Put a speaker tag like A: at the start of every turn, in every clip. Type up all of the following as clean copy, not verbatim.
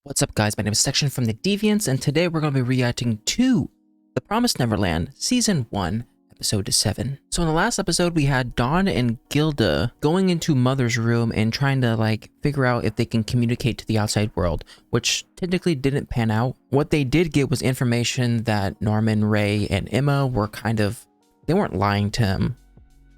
A: What's up, guys? My name is Section from the Deviants, and today we're going to be reacting to The Promised Neverland, Season 1, Episode 7. So in the last episode, we had Dawn and Gilda going into Mother's room and trying to, figure out if they can communicate to the outside world, which technically didn't pan out. What they did get was information that Norman, Ray, and Emma were they weren't lying to him,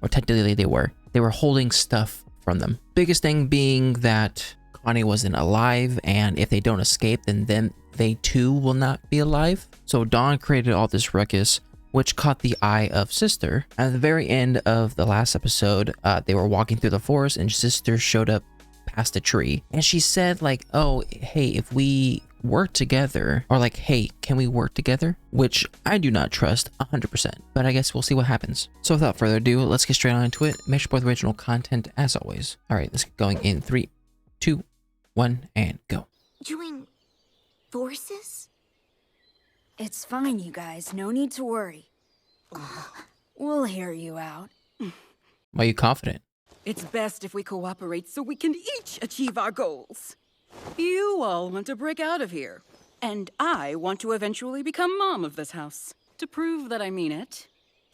A: or technically they were. They were holding stuff from them. Biggest thing being that Connie wasn't alive, and if they don't escape, then they too will not be alive. So Dawn created all this ruckus, which caught the eye of Sister. At the very end of the last episode, they were walking through the forest, and Sister showed up past a tree, and she said oh, hey, if we work together, or hey, can we work together? Which I do not trust 100%, but I guess we'll see what happens. So without further ado, let's get straight on into it. Make sure to support the original content as always. All right, let's get going in 3, 2, 1, and go.
B: Join forces?
C: It's fine, you guys. No need to worry. We'll hear you out.
A: Why are you confident?
D: It's best if we cooperate so we can each achieve our goals. You all want to break out of here, and I want to eventually become mom of this house. To prove that I mean it,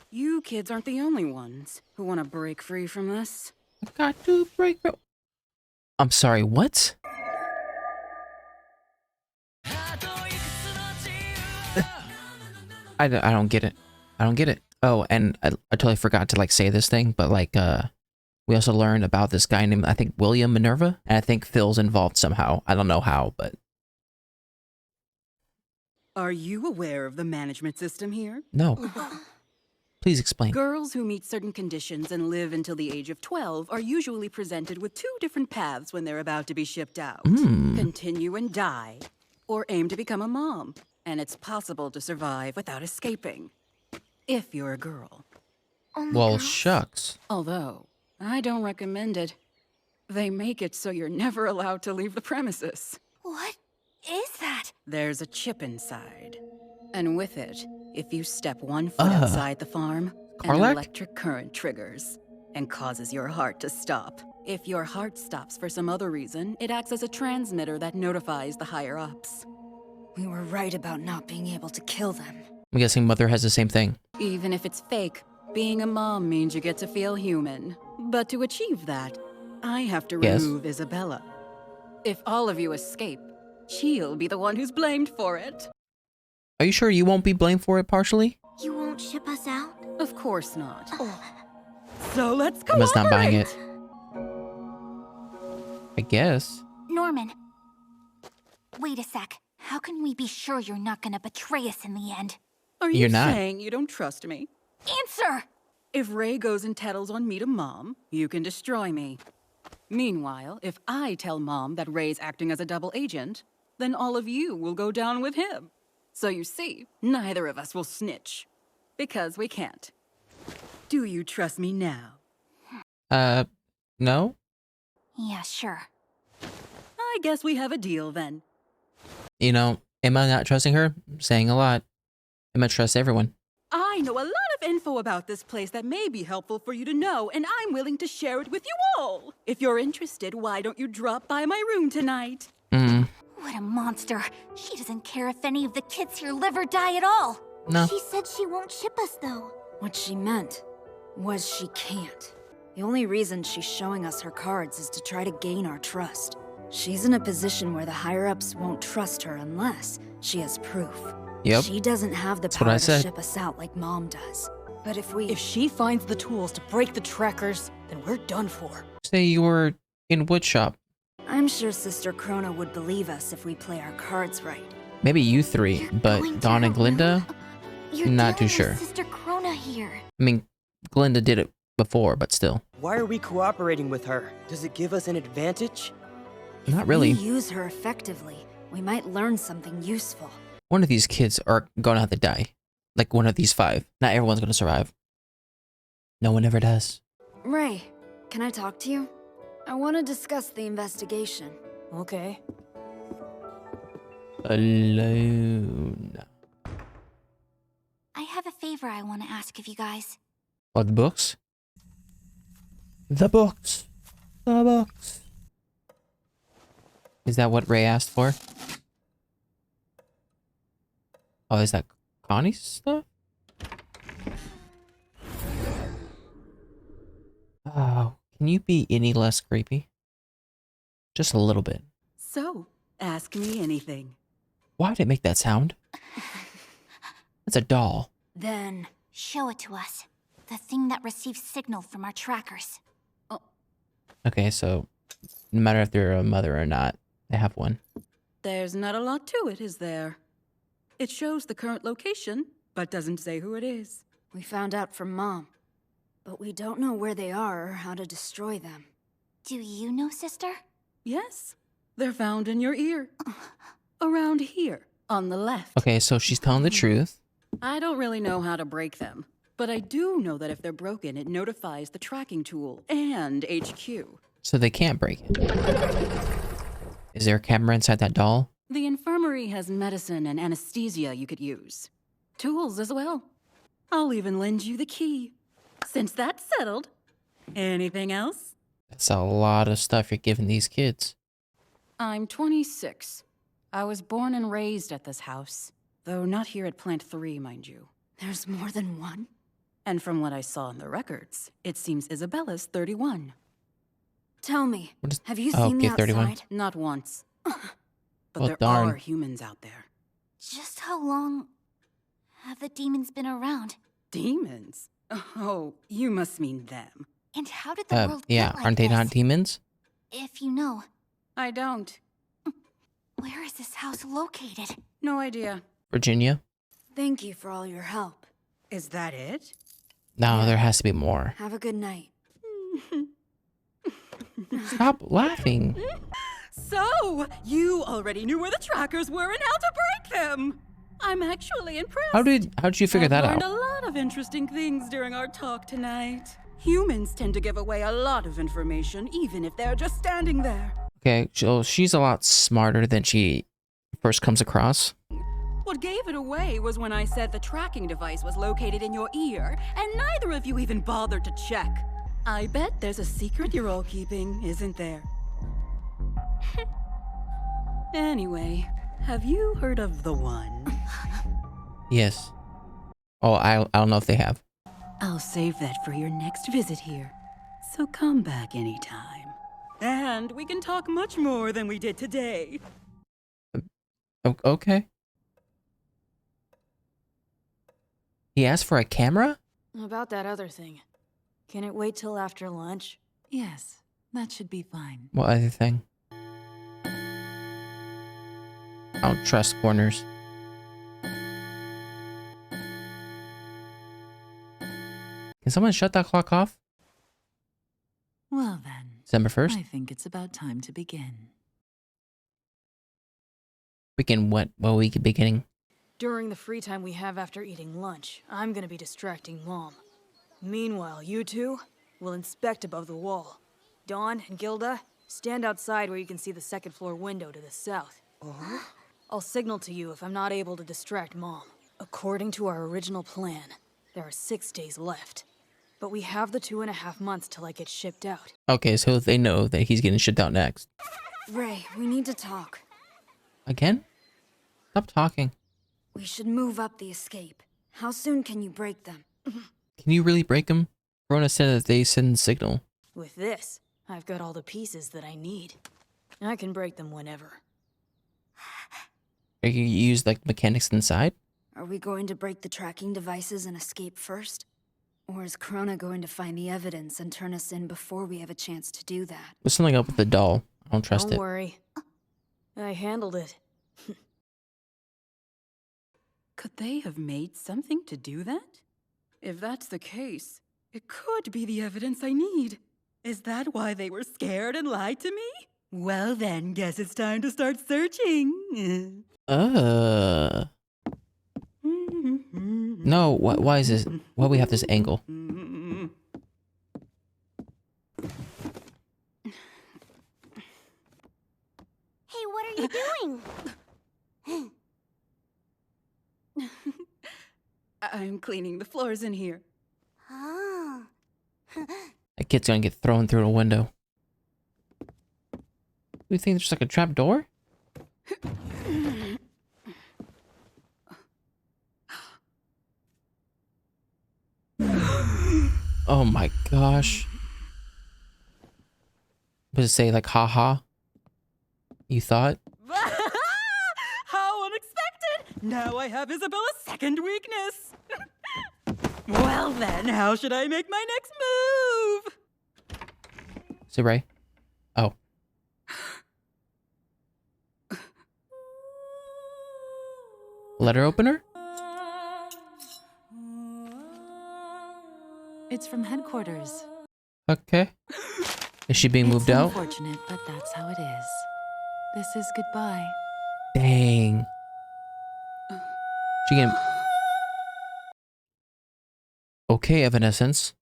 D: you kids aren't the only ones who want to break free from this.
A: I've got to break. I'm sorry, what? I don't get it. I don't get it. Oh, and I totally forgot to say this thing, but we also learned about this guy named, I think, William Minerva, and I think Phil's involved somehow. I don't know how, but...
D: Are you aware of the management system here?
A: No. Please explain.
D: Girls who meet certain conditions and live until the age of 12 are usually presented with 2 different paths when they're about to be shipped out. Continue and die, or aim to become a mom. And it's possible to survive without escaping, if you're a girl.
A: Well, shucks.
D: Although, I don't recommend it. They make it so you're never allowed to leave the premises.
B: What is that?
D: There's a chip inside. And with it, if you step 1 foot outside the farm, an electric current triggers and causes your heart to stop. If your heart stops for some other reason, it acts as a transmitter that notifies the higher-ups.
C: We were right about not being able to kill them.
A: I'm guessing Mother has the same thing.
D: Even if it's fake, being a mom means you get to feel human. But to achieve that, I have to remove Isabella. If all of you escape, she'll be the one who's blamed for it.
A: Are you sure you won't be blamed for it partially?
B: You won't ship us out?
D: Of course not. So let's go.
A: Emma's not buying it. I guess.
B: Norman. Wait a sec. How can we be sure you're not gonna betray us in the end?
D: Are you saying you don't trust me?
B: Answer!
D: If Ray goes and tattles on me to Mom, you can destroy me. Meanwhile, if I tell Mom that Ray's acting as a double agent, then all of you will go down with him. So you see, neither of us will snitch. Because we can't. Do you trust me now?
A: No?
B: Yeah, sure.
D: I guess we have a deal then.
A: You know, Emma not trusting her, saying a lot. Emma trusts everyone.
D: I know a lot of info about this place that may be helpful for you to know, and I'm willing to share it with you all. If you're interested, why don't you drop by my room tonight?
B: What a monster. She doesn't care if any of the kids here live or die at all.
A: No.
B: She said she won't ship us, though.
C: What she meant was she can't. The only reason she's showing us her cards is to try to gain our trust. She's in a position where the higher-ups won't trust her unless she has proof.
A: Yep.
C: She doesn't have the power to ship us out like Mom does. But if she finds the tools to break the trackers, then we're done for.
A: Say you were in woodshop.
C: I'm sure Sister Krone would believe us if we play our cards right.
A: Maybe you 3, but Dawn and Glinda?
B: You're
A: Not too
B: dealing
A: sure.
B: with Sister Krone here.
A: I mean, Glinda did it before, but still.
E: Why are we cooperating with her? Does it give us an advantage?
A: Not really.
C: If we use her effectively, we might learn something useful.
A: One of these kids are gonna have to die. Like one of these 5. Not everyone's gonna survive. No one ever does.
C: Ray, can I talk to you? I want to discuss the investigation.
E: Okay.
A: Alone.
B: I have a favor I want to ask of you guys.
A: Oh, the books? The books. The books. Is that what Ray asked for? Oh, is that Connie's stuff? Oh, can you be any less creepy? Just a little bit.
D: So, ask me anything.
A: Why did it make that sound? It's a doll.
C: Then,
B: Show it to us. The thing that receives signal from our trackers.
A: Okay, so no matter if they're a mother or not, they have one.
D: There's not a lot to it, is there? It shows the current location, but doesn't say who it is.
C: we found out from Mom. But we don't know where they are or how to destroy them.
B: Do you know, sister?
D: Yes, they're found in your ear. Around here, on the left.
A: Okay, so she's telling the truth.
D: I don't really know how to break them, but I do know that if they're broken, it notifies the tracking tool and HQ.
A: So they can't break it. Is there a camera inside that doll?
D: The infirmary has medicine and anesthesia you could use. Tools as well. I'll even lend you the key. Since that's settled. Anything else?
A: That's a lot of stuff you're giving these kids.
D: I'm 26. I was born and raised at this house. Though not here at Plant 3, mind you.
C: There's more than one?
D: And from what I saw in the records, it seems Isabella's 31.
C: Tell me,
A: What is-
C: have you
A: oh,
C: seen
A: okay,
C: the
A: 31.
C: outside?
D: Not once. But
A: Well,
D: there
A: darn.
D: are humans out there.
B: Just how long have the demons been around?
D: Demons? Oh, you must mean them.
B: And how did the world
A: Yeah,
B: get like
A: aren't they not
B: this?
A: demons?
B: If you know,
D: I don't.
B: where is this house located?
D: No idea.
A: Virginia?
C: Thank you for all your help.
D: Is that it?
A: No, there has to be more.
C: Have a good night.
A: Stop laughing.
D: So, you already knew where the trackers were and how to break them! I'm actually impressed.
A: How did you figure
D: I've
A: that
D: learned
A: out?
D: a lot of interesting things during our talk tonight. Humans tend to give away a lot of information, even if they're just standing there.
A: Okay, so she's a lot smarter than she first comes across.
D: What gave it away was when I said the tracking device was located in your ear, and neither of you even bothered to check. I bet there's a secret you're all keeping, isn't there? Anyway, have you heard of the One?
A: Yes. Oh, I don't know if they have.
D: I'll save that for your next visit here. So come back anytime. And we can talk much more than we did today.
A: Okay. He asked for a camera?
F: About that other thing. Can it wait till after lunch?
D: Yes, that should be fine.
A: What other thing? I don't trust corners. Can someone shut that clock off?
D: Well then,
A: December 1st?
D: I think it's about time to begin.
A: Begin what? What week beginning?
F: During the free time we have after eating lunch, I'm gonna be distracting Mom. Meanwhile, you two will inspect above the wall. Dawn and Gilda, stand outside where you can see the second floor window to the south. I'll signal to you if I'm not able to distract Mom. According to our original plan, there are 6 days left. But we have the 2.5 months till I get shipped out.
A: Okay, so they know that he's getting shipped out next.
C: Ray, we need to talk.
A: Again? Stop talking.
C: We should move up the escape. How soon can you break them?
A: Can you really break them? Rona said that they send signal.
F: With this, I've got all the pieces that I need. I can break them whenever.
A: Or you use like mechanics inside?
C: Are we going to break the tracking devices and escape first? Or is Krone going to find the evidence and turn us in before we have a chance to do that?
A: There's something up with the doll. I don't trust
F: Don't
A: it.
F: worry. I handled it.
D: Could they have made something to do that? If that's the case, it could be the evidence I need. Is that why they were scared and lied to me? Well then, guess it's time to start searching.
A: No, why is this? Why we have this angle?
B: Hey, what are you doing?
D: I'm cleaning the floors in here.
B: Oh.
A: That kid's gonna get thrown through a window. You think there's like a trap door? Oh my gosh. Does it say like, haha? You thought?
D: How unexpected! Now I have Isabella's second weakness. Well then, how should I make my next move?
A: Is it Ray? Oh. Letter opener?
G: It's from headquarters.
A: Okay. Is she being moved out?
G: Unfortunate, but that's how it is. This is goodbye.
A: Dang. She getting... Okay, Evanescence.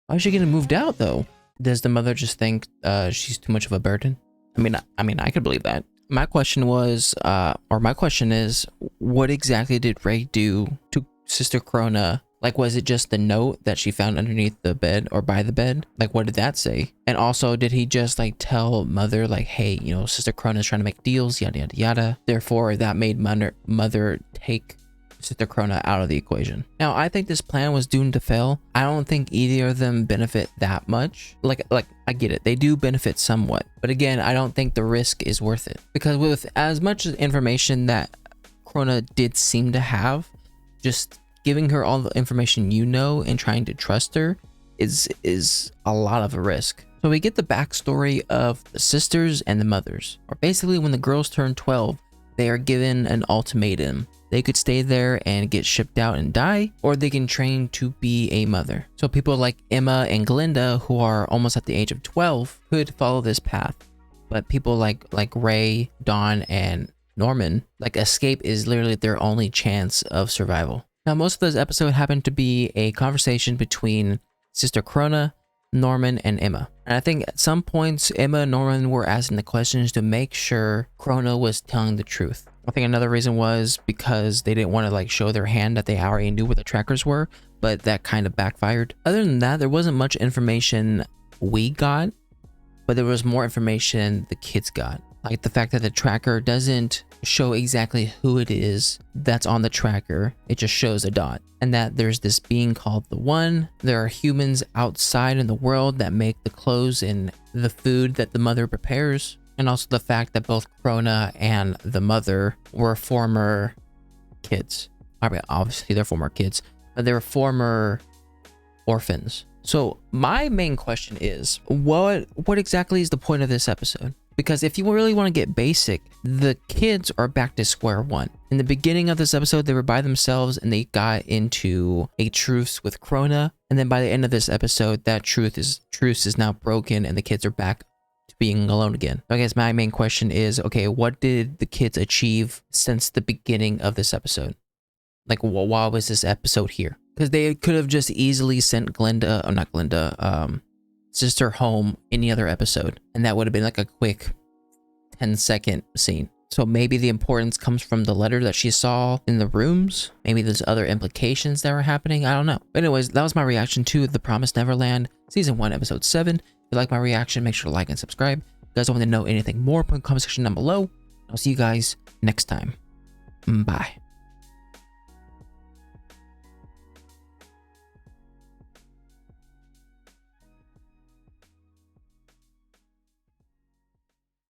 A: Why is she getting moved out, though? Does the mother just think she's too much of a burden? I mean, I could believe that. My question was, or my question is, what exactly did Ray do to Sister Krone? Like, was it just the note that she found underneath the bed or by the bed? Like, what did that say? And also, did he just like tell mother like, hey, you know, Sister Krone is trying to make deals, yada, yada, yada. Therefore, that made mother take Sister Krone out of the equation. Now, I think this plan was doomed to fail. I don't think either of them benefit that much. Like I get it. They do benefit somewhat. But again, I don't think the risk is worth it. Because with as much information that Krone did seem to have, just giving her all the information you know and trying to trust her is a lot of a risk. So we get the backstory of the sisters and the mothers. Or basically when the girls turn 12, they are given an ultimatum. They could stay there and get shipped out and die, or they can train to be a mother. So people like Emma and Glinda, who are almost at the age of 12, could follow this path. But people like Ray, Dawn, and Norman, like escape is literally their only chance of survival. Now, most of this episode happened to be a conversation between Sister Krone, Norman, and Emma. And I think at some points, Emma and Norman were asking the questions to make sure Krone was telling the truth. I think another reason was because they didn't want to like show their hand that they already knew where the trackers were, but that kind of backfired. Other than that, there wasn't much information we got, but there was more information the kids got. Like the fact that the tracker doesn't show exactly who it is that's on the tracker. It just shows a dot. And that there's this being called the One. There are humans outside in the world that make the clothes and the food that the mother prepares. And also the fact that both Krone and the mother were former kids. I mean, obviously they're former kids, but they were former orphans. So my main question is, what exactly is the point of this episode? Because if you really want to get basic, the kids are back to square one. In the beginning of this episode, they were by themselves and they got into a truce with Krone. And then by the end of this episode, that truce is now broken and the kids are back to being alone again. So I guess my main question is, okay, what did the kids achieve since the beginning of this episode? Like, why was this episode here? Because they could have just easily sent Sister home any other episode, and that would have been like a quick 10-second scene. So maybe the importance comes from the letter that she saw in the rooms. Maybe there's other implications that were happening. I don't know. But anyways, that was my reaction to The Promised Neverland Season 1, Episode 7. If you like my reaction, make sure to like and subscribe. If you guys want to know anything more, put in the comment section down below. I'll see you guys next time. Bye.